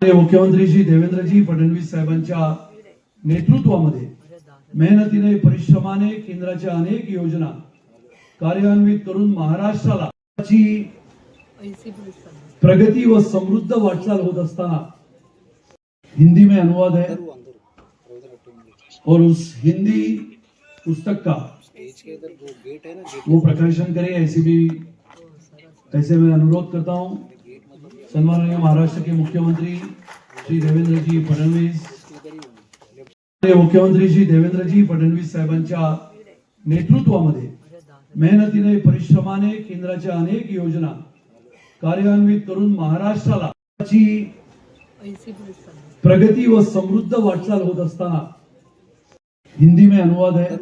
मुख्यमंत्री श्री देवेंद्रजी फडणवीस साहेबांच्या नेतृत्वामध्ये मेहनतीने परिश्रमाने केंद्राच्या अनेक योजना कार्यान्वित करून महाराष्ट्राला प्रगति व समृद्ध वाटचाल होत असताना हिंदी में अनुवाद है और उस हिंदी पुस्तक का वो प्रकाशन करे ऐसे मैं अनुरोध करता हूं सन्माननीय महाराष्ट्र के मुख्यमंत्री श्री देवेंद्रजी फडणवीस साहेबांच्या नेतृत्वामध्ये मेहनतीने परिश्रमाने केंद्राच्या अनेक योजना कार्यान्वित करून महाराष्ट्राला प्रगति व समृद्ध वाटचाल होत असताना हिंदी में अनुवाद है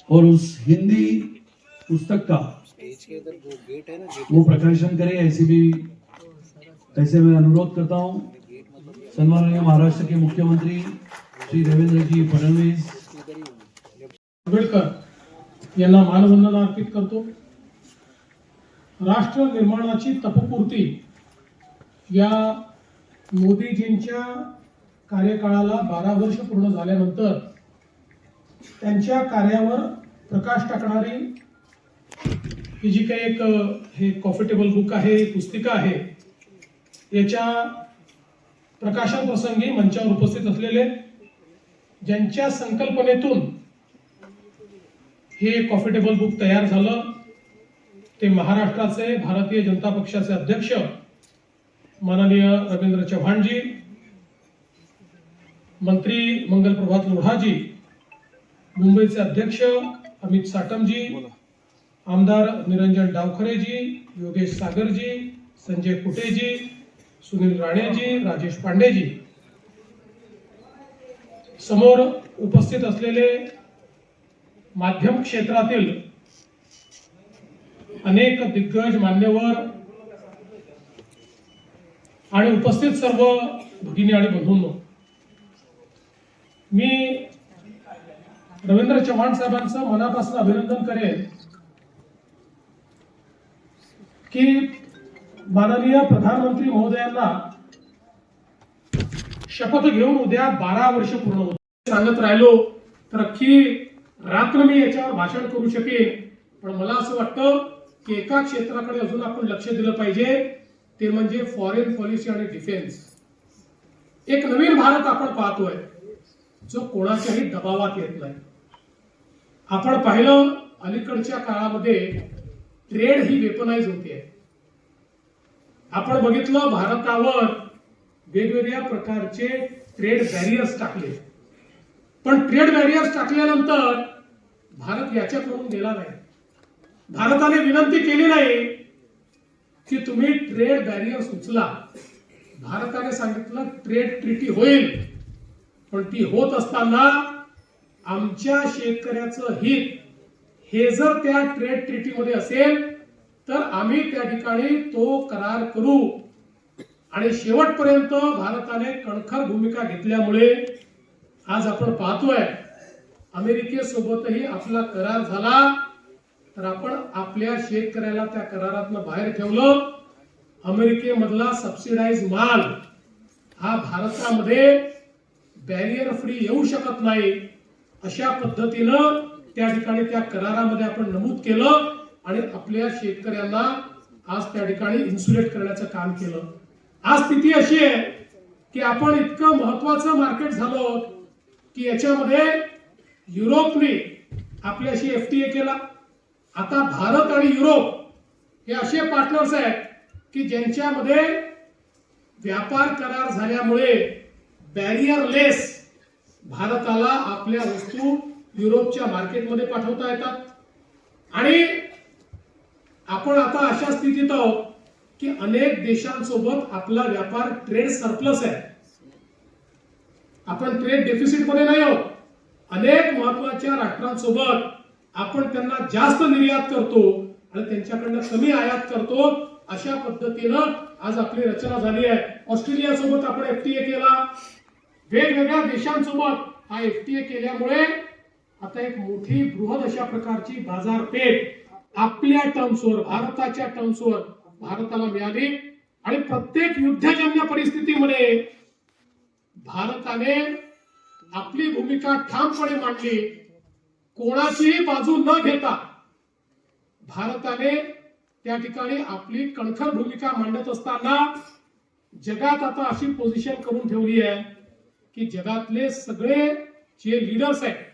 और उस हिंदी पुस्तक का वो प्रकाशन करे ऐसे मैं अनुरोध करता हूं सन्माननीय महाराष्ट्र के मुख्यमंत्री श्री देवेंद्रजी फडणवीस आंबेडकर यांना मानवंदना अर्पित करतो। राष्ट्र निर्माणाची तपपूर्ती या मोदीजींच्या कार्यकाळाला 12 वर्ष पूर्ण झाल्यानंतर त्यांच्या कार्यावर प्रकाश टाकणारी ही जी काही एक हे कॉफी टेबल बुक आहे, पुस्तिका आहे, याच्या प्रकाशन प्रसंगी मंचावर उपस्थित असलेले ज्यांच्या संकल्पनेतून हे कॉफी टेबल बुक तयार झालं ते महाराष्ट्राचे भारतीय जनता पक्षाचे अध्यक्ष माननीय रवींद्र चव्हाणजी, मंत्री मंगल प्रभात लोढाजी, मुंबईचे अध्यक्ष अमित साटमजी, आमदार निरंजन डावखरेजी, योगेश सागरजी, संजय कुटेजी, सुनील राणेजी, राजेश पांडेजी, समोर उपस्थित असलेले माध्यम क्षेत्रातील अनेक दिग्गज मान्यवर आणि उपस्थित सर्व भगिनी आणि बंधूंनो, मी रवींद्र चव्हाण साहेबांचं मनापासून अभिनंदन करेन की माननीय प्रधानमंत्री महोदयांना शपथ घेऊन उद्या 12 वर्ष पूर्ण होत सांगत राहिलो तर अख्खी रात्र मी याच्यावर भाषण करू शकेन, पण मला असं वाटतं की एका क्षेत्राकडे अजून आपण लक्ष दिलं पाहिजे, ते म्हणजे फॉरेन पॉलिसी आणि डिफेन्स। एक नवीन भारत आपण पाहतोय जो कोणाच्याही दबावात येत नाही। आपण पाहिलं अलीकडच्या काळामध्ये ट्रेड ही वेपनाइज होते। आपण बघितलं भारतावर वेगवेगळ्या प्रकारचे ट्रेड बॅरियर्स टाकले, पण ट्रेड बॅरियर्स टाकल्यानंतर भारत याच्याकडून गेला नाही। भारताने विनंती केली नाही की तुम्ही ट्रेड बॅरियर्स उचला। भारताने सांगितलं ट्रेड ट्रीटी होईल, पण ती होत असताना आमच्या शेतकऱ्याचं हित हे जर त्या ट्रेड ट्रीटीमध्ये असेल तर आम्ही त्या ठिकाणी तो करार करू। आणि शेवटपर्यंत भारताने कणखर भूमिका घेतल्यामुळे आज आपण पाहतोय अमेरिकेसोबतही आपला करार झाला, तर आपण आपल्या शेतकऱ्याला त्या करारातून बाहेर ठेवलं। अमेरिकेमधला सबसिडाइज माल हा भारतामध्ये बॅरियर फ्री येऊ शकत नाही, अशा पद्धतीनं त्या ठिकाणी त्या करारामध्ये आपण नमूद केलं आणि आपल्या शेतकऱ्यांना आज त्या ठिकाणी इन्सुलेट करण्याचं काम केलं। आज स्थिती अशी आहे की आपण इतकं महत्वाचं मार्केट झालो की याच्यामध्ये युरोपने आपल्याशी एफटीए केला। आता भारत आणि युरोप हे असे पार्टनर्स आहेत की ज्यांच्यामध्ये व्यापार करार झाल्यामुळे बॅरियरलेस भारताला आपल्या वस्तू युरोपच्या मार्केटमध्ये पाठवता येतात। आणि आपण आता अशा स्थितीत आहोत की अनेक देशांसोबत आपला व्यापार ट्रेड सरप्लस आहे। आपण ट्रेड डेफिसिट मध्ये नाही आहोत। अनेक महत्वाच्या राष्ट्रांसोबत आपण त्यांना जास्त निर्यात करतो आणि त्यांच्याकडनं कमी आयात करतो। अशा पद्धतीनं आज आपली रचना झाली आहे। ऑस्ट्रेलिया सोबत आपण एफटीए केला, वेगवेगळ्या देशांसोबत हा एफटीए केल्यामुळे आता एक मोठी बृहद अशा प्रकारची बाजारपेठ आपल्या टर्म्सवर, भारताच्या टर्म्सवर भारताला मिळाली। आणि प्रत्येक युद्धजन्य परिस्थितीमध्ये भारताने आपली भूमिका ठामपणे मांडली. कोणाचीही बाजू न घेता भारताने त्या ठिकाणी आपली कणखर भूमिका मांडत असताना जगात आता अशी पोझिशन करून ठेवली आहे की जगातले सगळे जे लीडर्स आहेत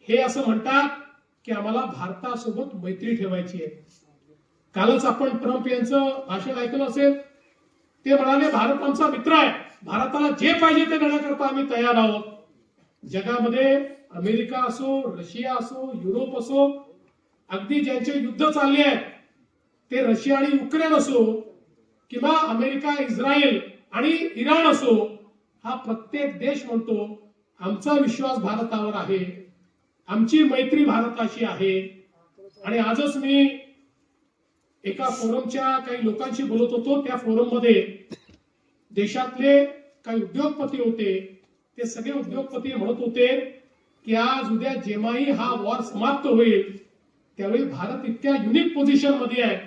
हे असं म्हणतात की आम्हाला भारतासोबत मैत्री ठेवायची आहे. कालच आपण ट्रम्प यांचं भाषण ऐकलं असेल. ते म्हणाले भारत आमचा मित्र आहे, भारताला जे पाहिजे ते देण्याकरता आम्ही तयार आहोत. जगामध्ये अमेरिका असो, रशिया असो, युरोप असो, अगदी ज्यांचे युद्ध चालले आहेत ते रशिया आणि युक्रेन असो किंवा अमेरिका, इस्रायल आणि इराण असो, हा प्रत्येक देश म्हणतो आमचा विश्वास भारतावर आहे, आमची मैत्री भारताशी आहे. आणि आजच मी एका फोरमच्या काही लोकांशी बोलत होतो. त्या फोरम मध्ये देशातले काही उद्योगपती होते. ते सगळे उद्योगपती म्हणत होते की आज उद्या जेव्हाही हा वॉर समाप्त होईल त्यावेळी भारत इतक्या युनिक पोझिशन मध्ये आहे.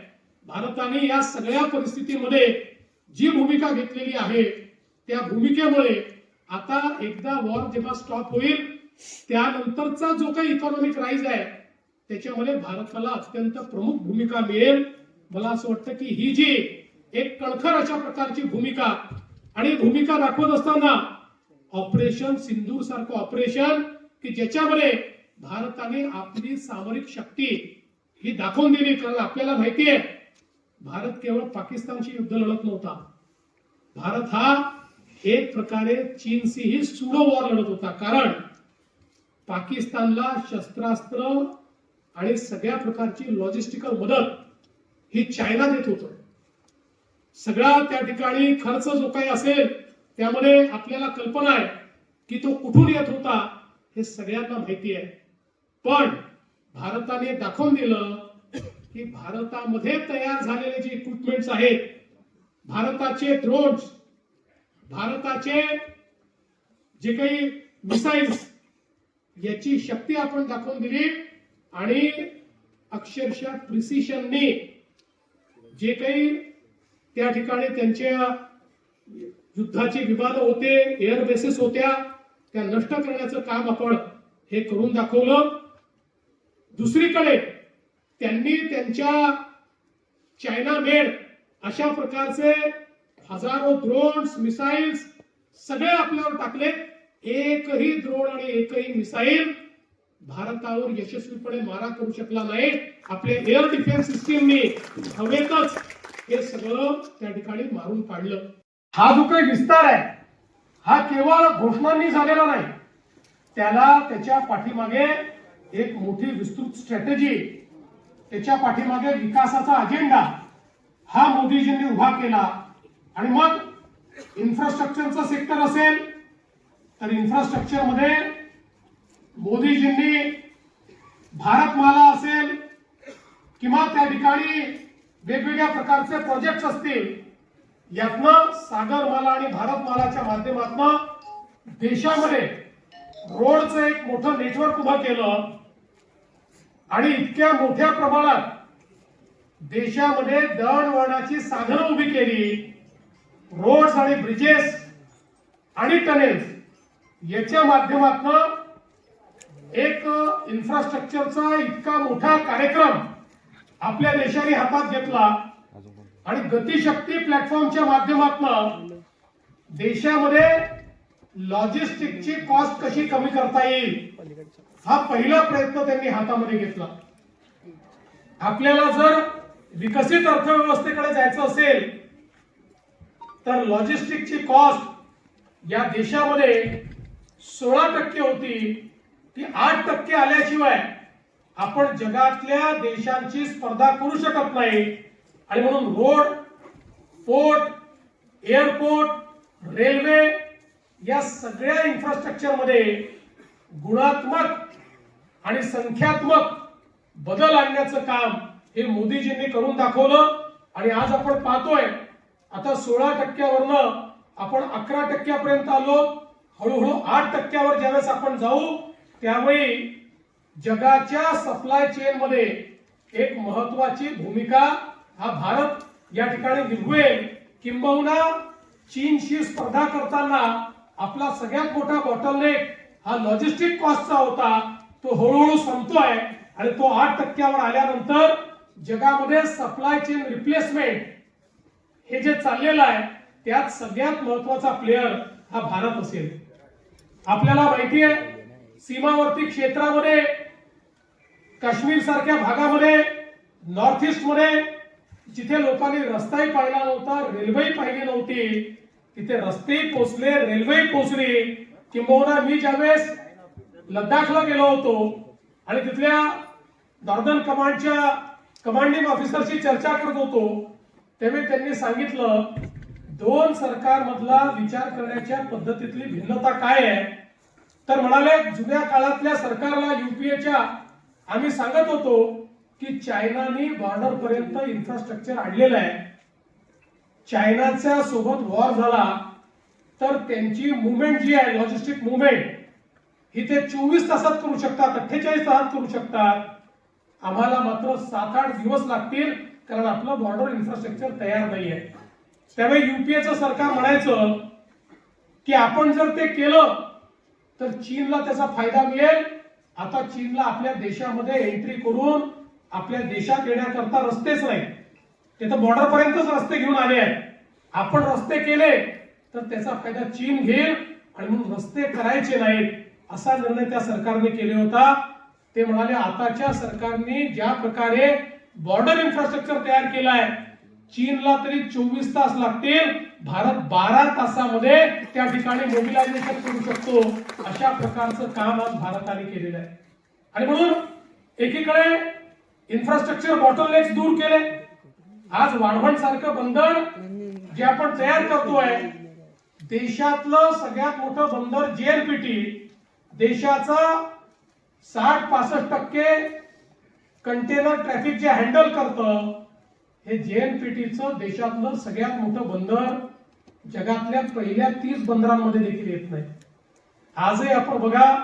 भारताने या सगळ्या परिस्थितीमध्ये जी भूमिका घेतलेली आहे त्या भूमिकेमुळे आता एकदा वॉर जेव्हा स्टॉप होईल त्यानंतरचा जो काही इकॉनॉमिक राईज आहे त्याच्यामध्ये भारताला अत्यंत प्रमुख भूमिका मिळेल. मला असं वाटतं की ही जी एक कणखर अशा प्रकारची भूमिका आणि भूमिका दाखवत असताना ऑपरेशन सिंदूर सारखं ऑपरेशन की ज्याच्यामध्ये भारताने आपली सामरिक शक्ती ही दाखवून दिली. कारण आपल्याला माहिती आहे भारत केवळ पाकिस्तानशी युद्ध लढत नव्हता. भारत हा एक प्रकारे चीनशीही सुडो वॉर लढत होता. कारण पाकिस्तानला शस्त्रास्त्र आणि सगळ्या प्रकारची लॉजिस्टिकल मदत ही चायना देत होतं. सगळा त्या ठिकाणी खर्च जो काही असेल त्यामध्ये आपल्याला कल्पना आहे की तो कुठून येत होता हे सगळ्यांना माहिती आहे. पण भारताने दाखवून दिलं की भारतामध्ये तयार झालेले जे इक्विपमेंट्स आहेत, भारताचे ड्रोन्स, भारताचे जे काही मिसाईल्स, याची शक्ती आपण दाखवून दिली. आणि अक्षरशः प्रिसिशनने जे काही त्या ठिकाणी त्यांच्या युद्धाची विमानं होते, एअर बेसेस होत्या, त्या नष्ट करण्याचं काम आपण हे करून दाखवलं. दुसरीकडे त्यांनी त्यांच्या चायना मेड अशा प्रकारचे हजारो ड्रोन्स, मिसाईल्स सगळे आपल्यावर टाकले. एकही ड्रोन आणि एकही मिसाईल भारतावर यशस्वीपणे मारा करू शकला नाही. आपल्या एअर डिफेन्स सिस्टीमने हवेतच हे सगळं त्या ठिकाणी मारून काढलं. हा जो काही विस्तार आहे हा केवळ घोषणांनी झालेला नाही. त्याला त्याच्या पाठीमागे एक मोठी विस्तृत स्ट्रॅटेजी, त्याच्या पाठीमागे विकासाचा अजेंडा हा मोदीजींनी उभा केला. आणि मग इन्फ्रास्ट्रक्चरचा सेक्टर असेल तर इन्फ्रास्ट्रक्चर मध्ये मोदीजींनी भारतमाला असेल किंवा त्या ठिकाणी वेगवेगळ्या प्रकारचे प्रोजेक्ट्स असतील, यातनं सागरमाला आणि भारतमालाच्या माध्यमातून देशामध्ये रोडचं एक मोठं नेटवर्क उभं केलं. आणि इतक्या मोठ्या प्रमाणात देशामध्ये दळणवळणाची साधनं उभी केली. रोड्स आणि ब्रिजेस आणि टनेल्स याच्या माध्यमातून एक इन्फ्रास्ट्रक्चरचा इतका मोठा कार्यक्रम आपल्या देशाने हातात घेतला. आणि गतिशक्ती प्लॅटफॉर्मच्या माध्यमातून देशामध्ये लॉजिस्टिकची कॉस्ट कशी कमी करता येईल हा पहिला प्रयत्न त्यांनी हातामध्ये घेतला. आपल्याला जर विकसित अर्थव्यवस्थेकडे जायचं असेल तर लॉजिस्टिकची कॉस्ट या देशामध्ये 16% होती, ती 8% आल्याशिवाय आपण जगातल्या देशांची स्पर्धा करू शकत नाही. आणि म्हणून रोड, पोर्ट, एअरपोर्ट, रेल्वे या सगळ्या इन्फ्रास्ट्रक्चर मध्ये गुणात्मक आणि संख्यात्मक बदल आणण्याचं काम हे मोदीजींनी करून दाखवलं. आणि आज आपण पाहतोय आता 16%वरनं आपण 11% आलो. हळूहळू 8%वर ज्यावेळेस आपण जाऊ त्यावेळी जगाच्या सप्लाय चेन मध्ये एक महत्वाची भूमिका हा भारत या ठिकाणी निभवेल किंबहुना चीनशी स्पर्धा करताना आपला सगळ्यात मोठा बॉटलनेक हा लॉजिस्टिक कॉस्टचा होता, तो हळूहळू संपतोय आणि तो 8% आल्यानंतर जगामध्ये सप्लाय चेन रिप्लेसमेंट हे जे चाललेलं आहे त्यात सगळ्यात महत्वाचा प्लेयर हा भारत असेल. आपल्याला माहिती आहे सीमावर्ती क्षेत्रामध्ये काश्मीर सारख्या भागामध्ये नॉर्थ ईस्ट मध्ये जिथे लोकांनी रस्ताही पाहिला नव्हता, रेल्वेही पाहिली नव्हती, तिथे रस्तेही पोचले, रेल्वेही पोचली. किंबहुना मी ज्यावेळेस लडाखला गेलो होतो आणि तिथल्या नॉर्दर्न कमांडच्या कमांडिंग ऑफिसरशी चर्चा करत होतो त्यावेळी त्यांनी सांगितलं दोन सरकारमधला विचार करण्याच्या पद्धतीतली भिन्नता काय आहे. तर म्हणाले जुन्या काळातल्या सरकारला युपीएच्या आम्ही सांगत होतो की चायनानी बॉर्डर पर्यंत इन्फ्रास्ट्रक्चर आणलेलं आहे. चायनाच्या सोबत वॉर झाला तर त्यांची मुवमेंट जी आहे लॉजिस्टिक मुवमेंट ही ते 24 तासात करू शकतात, 48 तासात करू शकतात. आम्हाला मात्र 7-8 दिवस लागतील कारण आपलं बॉर्डर इन्फ्रास्ट्रक्चर तयार नाहीये. त्यामुळे युपीएचं सरकार म्हणायचं की आपण जर ते केलं तर चीनला त्याचा फायदा मिळेल. आता चीनला आपल्या देशामध्ये एंट्री करून आपल्या देशात येण्याकरता रस्तेच नाही, ते तर बॉर्डर पर्यंतच रस्ते घेऊन आले आहेत. आपण रस्ते केले तर त्याचा फायदा चीन घेईल आणि म्हणून रस्ते करायचे नाहीत असा निर्णय त्या सरकारने केले होता. ते म्हणाले आताच्या सरकारने ज्या प्रकारे बॉर्डर इन्फ्रास्ट्रक्चर तयार केलाय चीनला तरी 24 तास लागतील, भारत 12 तासामध्ये त्या ठिकाणी मोबिलायझेशन करू शकतो. अशा प्रकारचं काम आज भारताने केलेलं आहे. आणि म्हणून एकीकडे इन्फ्रास्ट्रक्चर बॉटलनेक्स दूर केले. आज वाढवण सारखं बंदर जे आपण तयार करतोय, देशातलं सगळ्यात मोठं बंदर जेएनपीटी, देशाचा 60-65% कंटेनर ट्रॅफिक जे हँडल करतं हे जेएनपीटीचं देशातलं सगळ्यात मोठं बंदर जगातल्या पहिल्या 30 बंदरांमध्ये देखील येत नाही. आजही आपण बघा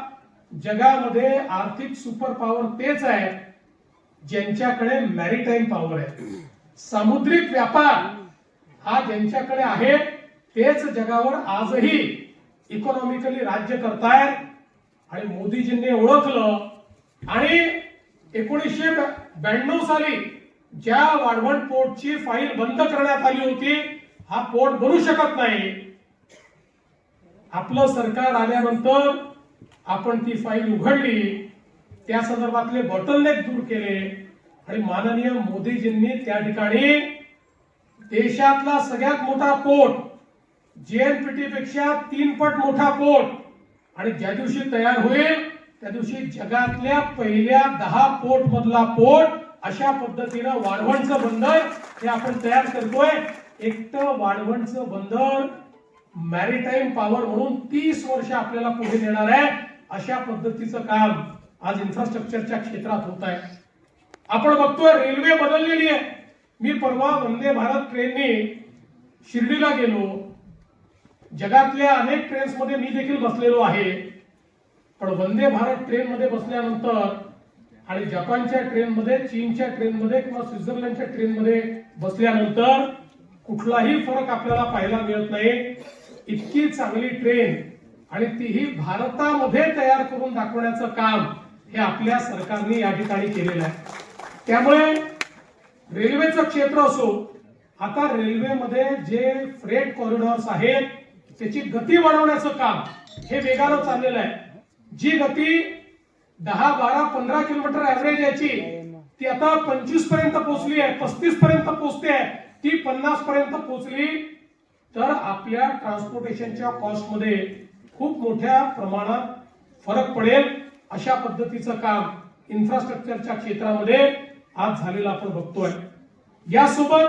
जगामध्ये आर्थिक सुपर पॉवर तेच आहे ज्यांच्याकडे मॅरीटाईम पॉवर आहे. सामुद्रिक व्यापार हा ज्यांच्याकडे आहे तेच जगावर आजही इकॉनॉमिकली राज्य करतायत. आणि मोदीजींनी ओळखलं आणि 1992 साली ज्या वाढवण पोर्टची फाईल बंद करण्यात आली होती, हा पोर्ट बनू शकत नाही. आपलं सरकार आल्यानंतर आपण ती फाईल उघडली, त्या संदर्भातले बॉटलनेक दूर केले आणि माननीय मोदीजींनी त्या ठिकाणी देशातला सगळ्यात मोठा पोर्ट, जेएनपीटी पेक्षा 3 पट मोठा पोर्ट आणि ज्या दिवशी तयार होईल त्या दिवशी जगातल्या पहिल्या 10 पोर्ट मधला पोर्ट अशा पद्धतीनं वाढवणचं बंदर हे आपण तयार करतोय. एकटं वाढवणचं बंदर मॅरीटाईम पॉवर म्हणून 30 वर्ष आपल्याला पुढे नेणार आहे. अशा पद्धतीचं काम आज इन्फ्रास्ट्रक्चरच्या क्षेत्रात होत आहे. आपण बघतोय रेल्वे बदललेली आहे. मी परवा वंदे भारत ट्रेनने शिर्डीला गेलो. जगातल्या अनेक ट्रेन्स मध्ये मी देखील बसलेलो आहे, पण वंदे भारत ट्रेन मध्ये बसल्यानंतर आणि जपानच्या ट्रेन मध्ये, चीनच्या ट्रेन मध्ये किंवा स्वित्झर्लंडच्या ट्रेन मध्ये बसल्यानंतर कुठलाही फरक आपल्याला पाहायला मिळत नाही. इतकी चांगली ट्रेन आणि तीही भारतामध्ये तयार करून दाखवण्याचं काम हे आपल्या सरकारने या ठिकाणी केलेलं आहे. त्यामुळे रेल्वेचं क्षेत्र असो, आता रेल्वेमध्ये जे फ्रेट कॉरिडॉर्स आहेत त्याची गती वाढवण्याचं काम हे वेगानं चाललेलं आहे. जी गती 10, 12, 15 किलोमीटर ऍव्हरेज याची ती आता 25 पर्यंत पोहोचली आहे, 35 पर्यंत पोहोचते आहे, ती 50 पर्यंत पोहोचली तर आपल्या ट्रान्सपोर्टेशनच्या कॉस्ट मध्ये खूप मोठ्या प्रमाणात फरक पडेल. अशा पद्धतीचं काम इन्फ्रास्ट्रक्चरच्या क्षेत्रामध्ये आज झालेलं आपण बघतोय. यासोबत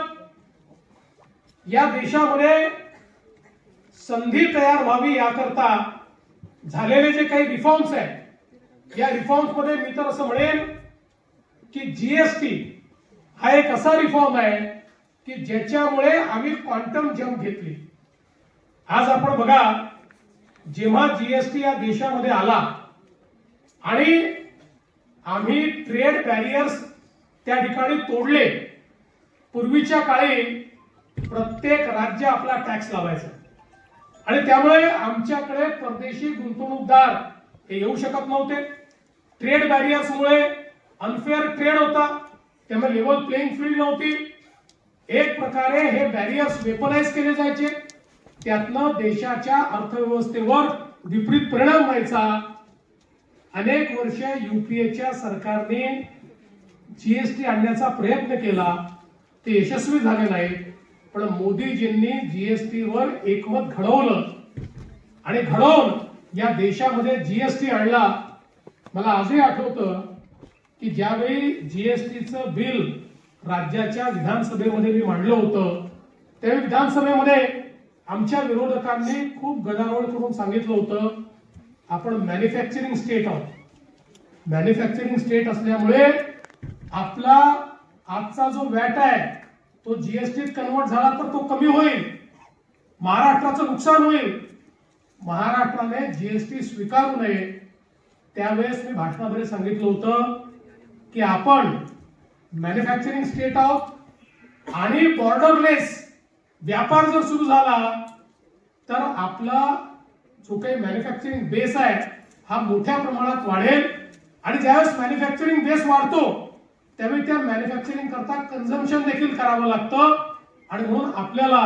या देशामध्ये संधी तयार व्हावी याकरता झालेले जे काही रिफॉर्म्स आहेत, या रिफॉर्म्स मध्ये मी तर असं म्हणेन की जीएसटी हा एक असा रिफॉर्म आहे की ज्याच्यामुळे आम्ही क्वांटम जंप घेतली. आज आपण बघा जेव्हा जीएसटी या देशामध्ये आला आणि आम्ही ट्रेड बॅरियर्स त्या ठिकाणी तोडले. पूर्वीच्या काळी प्रत्येक राज्य आपला टॅक्स लावायचा आणि त्यामुळे आमच्याकडे परदेशी गुंतवणूकदार हे येऊ शकत नव्हते. ट्रेड बॅरियर्समुळे अनफेअर ट्रेड होता, त्यामुळे लेवल प्लेइंग फील्ड नव्हती. एक प्रकारे हे बॅरियर्स वेपनाइज केले जायचे, त्यातनं देशाच्या अर्थव्यवस्थेवर विपरीत परिणाम व्हायचा. अनेक वर्ष युपीएच्या सरकारने जीएसटी आणण्याचा प्रयत्न केला, ते यशस्वी झाले नाही. पण मोदीजींनी जीएसटीवर एकमत घडवलं आणि घडवून या देशामध्ये जीएसटी आणला. मला आजही आठवतं की ज्यावेळी जीएसटीचं बिल राज्याच्या विधानसभेमध्ये मी मांडलं होतं, त्यावेळी विधानसभेमध्ये आमच्या विरोधकांनी खूप गदारोळ करून सांगितलं होतं, आपण मॅन्युफॅक्चरिंग स्टेट आहोत. मॅन्युफॅक्चरिंग स्टेट असल्यामुळे आपला आजचा जो वॅट आहे तो जीएसटीत कन्वर्ट झाला तर तो कमी होईल, महाराष्ट्राचं नुकसान होईल. महाराष्ट्राने जीएसटी स्वीकारू नये. त्यावेळेस मी भाषणामध्ये सांगितलं होतं की आपण मॅन्युफॅक्चरिंग स्टेट आहोत आणि बॉर्डरलेस व्यापार जर सुरू झाला तर आपला जो काही मॅन्युफॅक्चरिंग बेस आहे हा मोठ्या प्रमाणात वाढेल आणि ज्यावेळेस मॅन्युफॅक्चरिंग बेस वाढतो त्यावेळी त्या मॅन्युफॅक्चरिंग करता कन्झम्पशन देखील करावं लागतं आणि म्हणून आपल्याला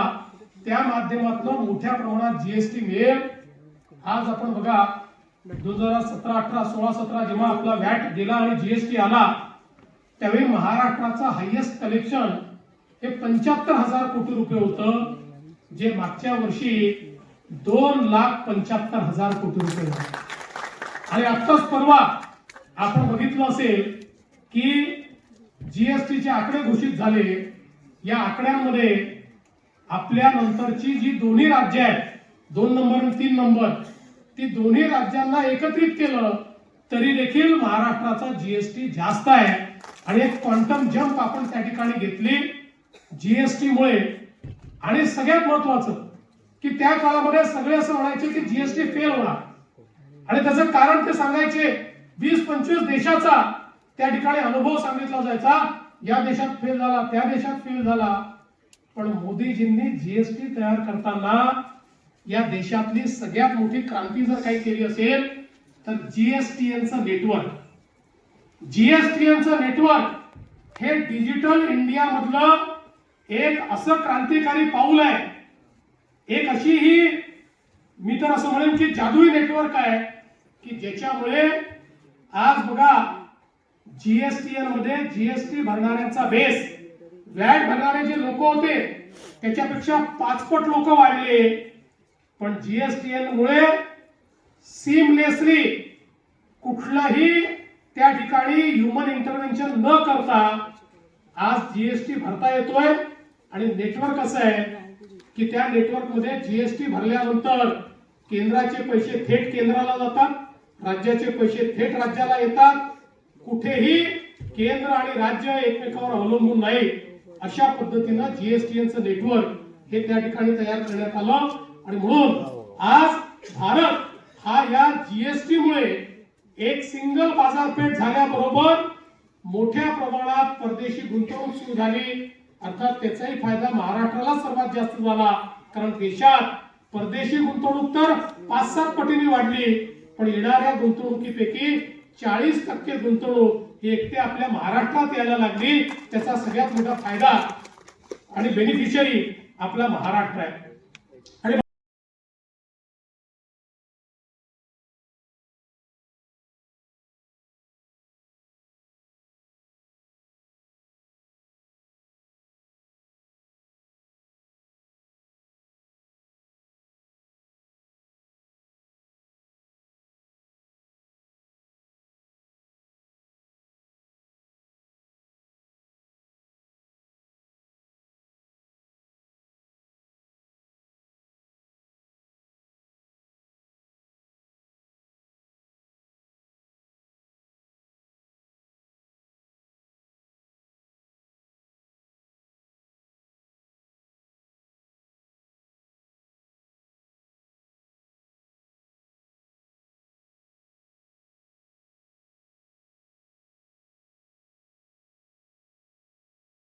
त्या माध्यमातून मोठ्या प्रमाणात जीएसटी मिळेल. आज आपण बघा 2017, 18, 16, 17 जेव्हा आपला वॅट गेला आणि जीएसटी आला त्यावेळी महाराष्ट्राचं हायेस्ट कलेक्शन हे 75,000 कोटी रुपये होतं, जे मागच्या वर्षी 2,75,000 कोटी रुपये झाले. आणि आत्ताच परवा आपण बघितलं असेल की जीएसटीचे आकडे घोषित झाले. या आकड्यांमध्ये आपल्या नंतरची जी दोन्ही राज्य आहेत, 2 नंबर आणि 3 नंबर, ती दोन्ही राज्यांना एकत्रित केलं तरी देखील महाराष्ट्राचा जीएसटी जास्त आहे आणि एक क्वांटम जंप आपण त्या ठिकाणी घेतली जीएसटी मुळे. आणि सगळ्यात महत्वाचं की त्या काळामध्ये सगळे असं म्हणायचे की जीएसटी फेल होणार आणि त्याचं कारण ते सांगायचे. 20-25 देशाचा त्या ठिकाणी अनुभव सांगितला जायचा, या देशात फेल झाला, त्या देशात फेल झाला. पण मोदीजींनी जीएसटी तयार करताना या देशातली सगळ्यात मोठी क्रांती जर काही केली असेल तर जीएसटीएनचं नेटवर्क. जीएसटीएनचं नेटवर्क हे डिजिटल इंडिया मधलं एक असं क्रांतिकारी पाऊल आहे. एक अशी ही मी तर असं म्हणेन की जादुई नेटवर्क आहे की ज्याच्यामुळे आज बघा जीएसटीएन मध्ये जीएसटी भरणाऱ्यांचा बेस, वॅट भरणारे जे लोक होते त्याच्यापेक्षा 5 पट लोक वाढले. पण जीएसटीएन मुळे सीमलेसली कुठलाही त्या ठिकाणी ह्युमन इंटरव्हेन्शन न करता आज जीएसटी भरता येतोय. आणि नेटवर्क असं आहे की त्या नेटवर्क मध्ये जीएसटी भरल्यानंतर केंद्राचे पैसे थेट केंद्राला जातात, राज्याचे पैसे थेट राज्याला येतात. कुठेही केंद्र आणि राज्य एकमेकांवर अवलंबून नाही. अशा पद्धतीनं जीएसटीएनचं नेटवर्क हे त्या ठिकाणी तयार करण्यात आलं आणि म्हणून आज भारत हा या जीएसटी मुळे एक सिंगल बाजारपेठ झाल्याबरोबर मोठ्या प्रमाणात परदेशी गुंतवणूक सुरू झाली. अर्थात त्याचाही फायदा महाराष्ट्राला सर्वात जास्त झाला, कारण देशात परदेशी गुंतवणूक तर 5-7 पटीने वाढली, पण येणाऱ्या गुंतवणुकीपैकी 40% गुंतवणूक ही एकटे आपल्या महाराष्ट्रात यायला लागली. त्याचा सगळ्यात मोठा फायदा आणि बेनिफिशियरी आपला महाराष्ट्र आहे.